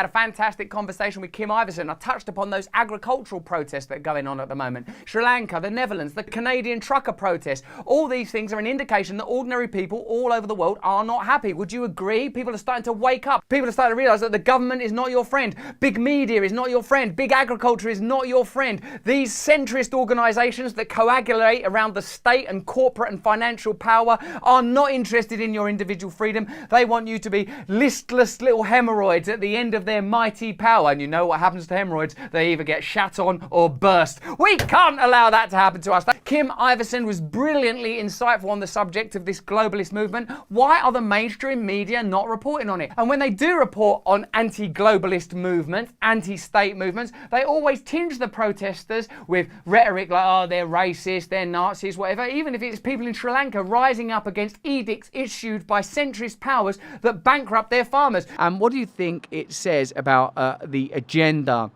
Had a fantastic conversation with Kim Iversen. I touched upon those agricultural protests that are going on at the moment. Sri Lanka, the Netherlands, the Canadian trucker protests. All these things are an indication that ordinary people all over the world are not happy. Would you agree? People are starting to wake up. People are starting to realise that the government is not your friend. Big media is not your friend. Big agriculture is not your friend. These centrist organisations that coagulate around the state and corporate and financial power are not interested in your individual freedom. They want you to be listless little hemorrhoids at the end of their mighty power. And you know what happens to hemorrhoids? They either get shat on or burst. We can't allow that to happen to us. Kim Iversen was brilliantly insightful on the subject of this globalist movement. Why are the mainstream media not reporting on it? And when they do report on anti-globalist movements, anti-state movements, they always tinge the protesters with rhetoric like, oh, they're racist, they're Nazis, whatever, even if it's people in Sri Lanka rising up against edicts issued by centrist powers that bankrupt their farmers. And what do you think it says about the agenda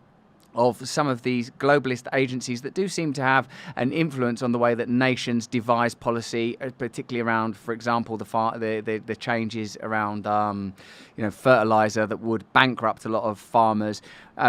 of some of these globalist agencies that do seem to have an influence on the way that nations devise policy, particularly around, for example, the changes around fertilizer that would bankrupt a lot of farmers,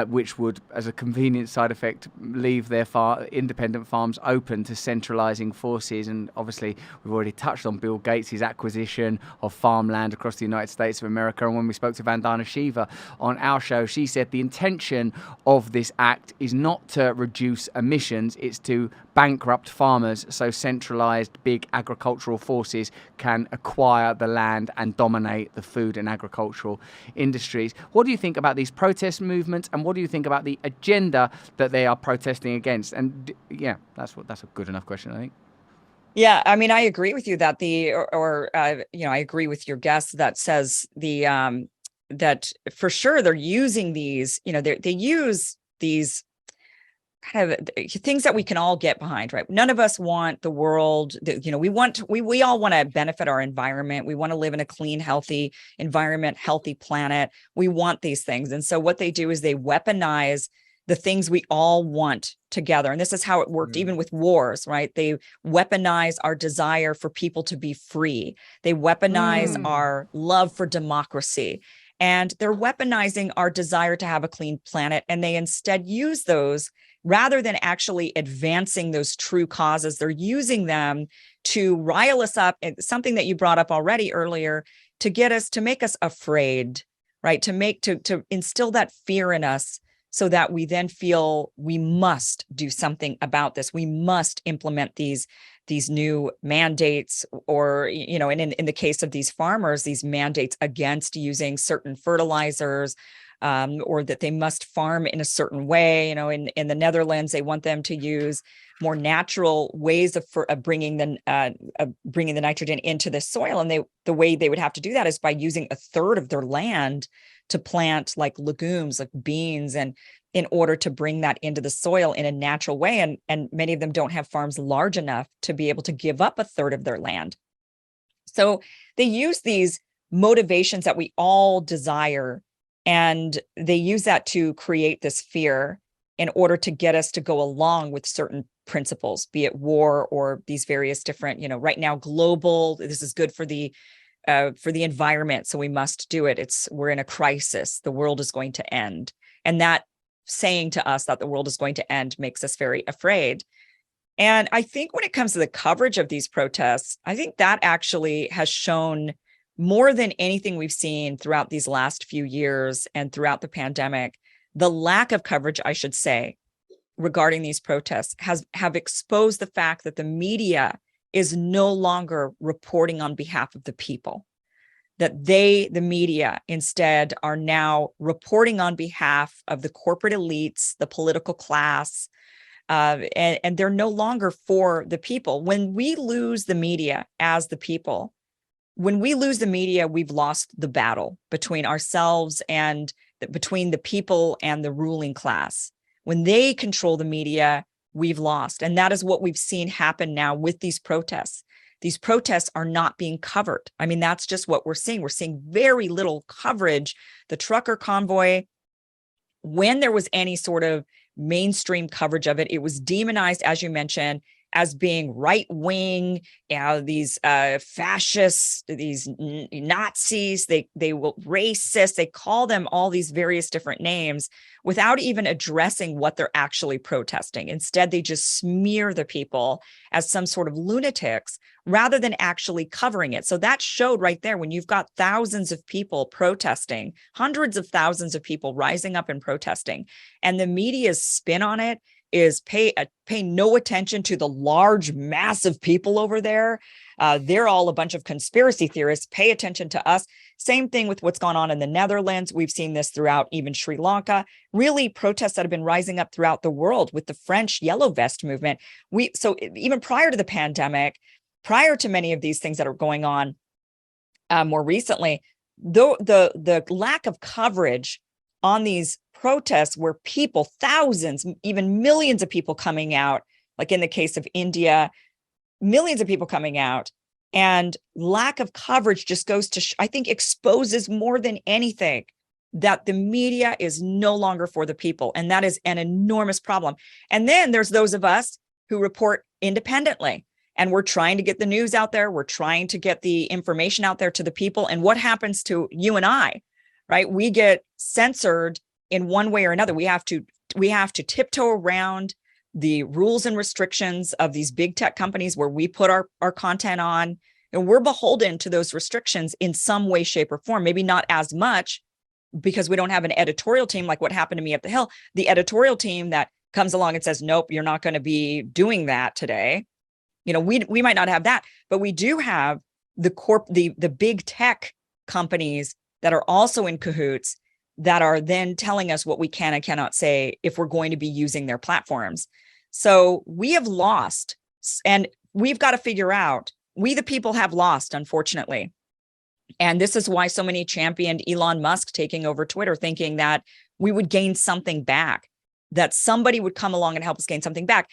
which would, as a convenient side effect, leave their independent farms open to centralizing forces. And obviously, we've already touched on Bill Gates' acquisition of farmland across the United States of America. And when we spoke to Vandana Shiva on our show, she said the intention of this act is not to reduce emissions, it's to bankrupt farmers so centralized big agricultural forces can acquire the land and dominate the food and agricultural industries. What do you think about these protest movements, and what do you think about the agenda that they are protesting against? And yeah, that's a good enough question, I think. Yeah, I mean, I agree with you that I agree with your guest that says that for sure they're using these, they use these kind of things that we can all get behind, right? None of us want the world, we all want to benefit our environment. We want to live in a clean, healthy environment, healthy planet. We want these things. And so what they do is they weaponize the things we all want together. And this is how it worked even with wars, right? They weaponize our desire for people to be free. They weaponize our love for democracy. And they're weaponizing our desire to have a clean planet. And they instead use those rather than actually advancing those true causes. They're using them to rile us up. It's something that you brought up already earlier, to make us afraid, right? To instill that fear in us so that we then feel we must do something about this. We must implement these new mandates, or, and in the case of these farmers, these mandates against using certain fertilizers, or that they must farm in a certain way. In the Netherlands, they want them to use more natural ways of bringing the nitrogen into the soil. And the way they would have to do that is by using a third of their land to plant like legumes, like beans, and in order to bring that into the soil in a natural way. And many of them don't have farms large enough to be able to give up a third of their land. So they use these motivations that we all desire, and they use that to create this fear in order to get us to go along with certain principles, be it war or these various different, right now, global, this is good for the environment, so we must do it. We're in a crisis. The world is going to end. And that saying to us that the world is going to end makes us very afraid. And I think when it comes to the coverage of these protests, I think that actually has shown more than anything we've seen throughout these last few years and throughout the pandemic, the lack of coverage, I should say, regarding these protests have exposed the fact that the media is no longer reporting on behalf of the people, that the media instead are now reporting on behalf of the corporate elites, the political class, and they're no longer for the people. When we lose the media as the people, when we lose the media, we've lost the battle between ourselves and between the people and the ruling class. When they control the media, we've lost. And that is what we've seen happen now with these protests. These protests are not being covered. I mean, that's just what we're seeing. We're seeing very little coverage. The trucker convoy, when there was any sort of mainstream coverage of it, it was demonized, as you mentioned, as being right wing, these fascists, these Nazis, they will racist. They call them all these various different names without even addressing what they're actually protesting. Instead, they just smear the people as some sort of lunatics rather than actually covering it. So that showed right there when you've got thousands of people protesting, hundreds of thousands of people rising up and protesting, and the media's spin on it is pay no attention to the large, massive people over there. They're all a bunch of conspiracy theorists. Pay attention to us. Same thing with what's gone on in the Netherlands. We've seen this throughout even Sri Lanka. Really, protests that have been rising up throughout the world with the French Yellow Vest movement. So even prior to the pandemic, prior to many of these things that are going on more recently, the lack of coverage on these protests where people, thousands, even millions of people coming out, like in the case of India, millions of people coming out, and lack of coverage just goes to, I think, exposes more than anything that the media is no longer for the people. And that is an enormous problem. And then there's those of us who report independently, and we're trying to get the news out there. We're trying to get the information out there to the people. And what happens to you and I, right? We get censored in one way or another. We have to tiptoe around the rules and restrictions of these big tech companies where we put our content on, and we're beholden to those restrictions in some way, shape, or form. Maybe not as much because we don't have an editorial team like what happened to me at the Hill. The editorial team that comes along and says, nope, you're not going to be doing that today. We might not have that, but we do have the big tech companies that are also in cahoots that are then telling us what we can and cannot say if we're going to be using their platforms. So we have lost, and we've got to figure out, we the people have lost, unfortunately. And this is why so many championed Elon Musk taking over Twitter, thinking that we would gain something back, that somebody would come along and help us gain something back.